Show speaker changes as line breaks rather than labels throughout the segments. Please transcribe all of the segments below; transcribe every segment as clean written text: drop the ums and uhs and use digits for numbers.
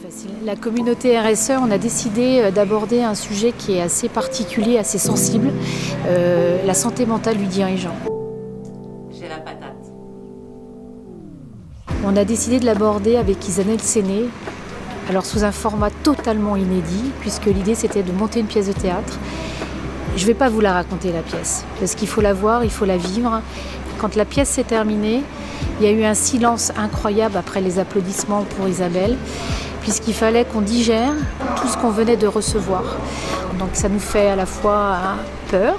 facile. La communauté RSE, on a décidé d'aborder un sujet qui est assez particulier, assez sensible, la santé mentale du dirigeant.
J'ai la patate.
On a décidé de l'aborder avec Isanel Séné, alors sous un format totalement inédit, puisque l'idée c'était de monter une pièce de théâtre. Je ne vais pas vous la raconter la pièce, parce qu'il faut la voir, il faut la vivre. Quand la pièce s'est terminée, il y a eu un silence incroyable après les applaudissements pour Isabelle, puisqu'il fallait qu'on digère tout ce qu'on venait de recevoir. Donc ça nous fait à la fois peur,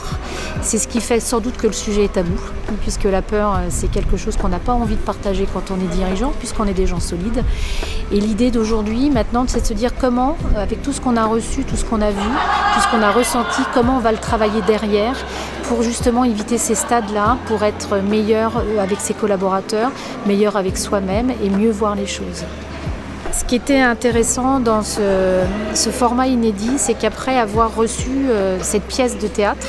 c'est ce qui fait sans doute que le sujet est tabou, puisque la peur c'est quelque chose qu'on n'a pas envie de partager quand on est dirigeant, puisqu'on est des gens solides. Et l'idée d'aujourd'hui maintenant c'est de se dire comment, avec tout ce qu'on a reçu, tout ce qu'on a vu, tout ce qu'on a ressenti, comment on va le travailler derrière pour justement éviter ces stades-là, pour être meilleur avec ses collaborateurs, meilleur avec soi-même et mieux voir les choses. Ce qui était intéressant dans ce format inédit, c'est qu'après avoir reçu cette pièce de théâtre,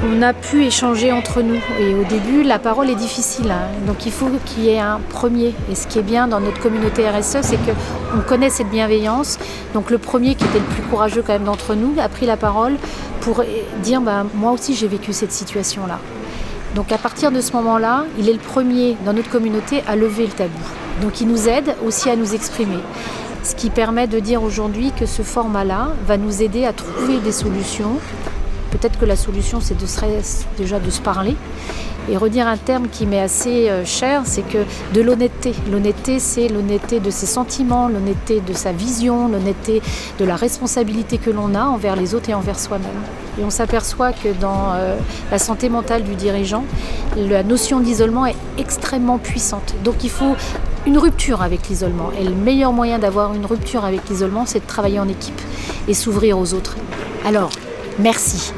on a pu échanger entre nous. Et au début, la parole est difficile, hein. Donc il faut qu'il y ait un premier. Et ce qui est bien dans notre communauté RSE, c'est qu'on connaît cette bienveillance. Donc le premier, qui était le plus courageux quand même d'entre nous, a pris la parole pour dire moi aussi j'ai vécu cette situation-là. Donc à partir de ce moment-là, il est le premier dans notre communauté à lever le tabou. Donc il nous aide aussi à nous exprimer. Ce qui permet de dire aujourd'hui que ce format-là va nous aider à trouver des solutions. Peut-être que la solution, c'est déjà de se parler. Et redire un terme qui m'est assez cher, c'est que de l'honnêteté. L'honnêteté, c'est l'honnêteté de ses sentiments, l'honnêteté de sa vision, l'honnêteté de la responsabilité que l'on a envers les autres et envers soi-même. Et on s'aperçoit que dans la santé mentale du dirigeant, la notion d'isolement est extrêmement puissante. Donc il faut une rupture avec l'isolement. Et le meilleur moyen d'avoir une rupture avec l'isolement, c'est de travailler en équipe et s'ouvrir aux autres. Alors, merci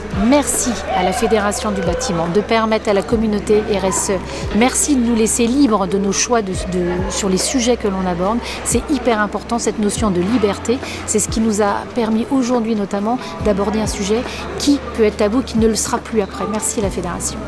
à la Fédération du bâtiment de permettre à la communauté RSE. Merci de nous laisser libres de nos choix sur les sujets que l'on aborde. C'est hyper important, cette notion de liberté. C'est ce qui nous a permis aujourd'hui notamment d'aborder un sujet qui peut être tabou, qui ne le sera plus après. Merci à la Fédération.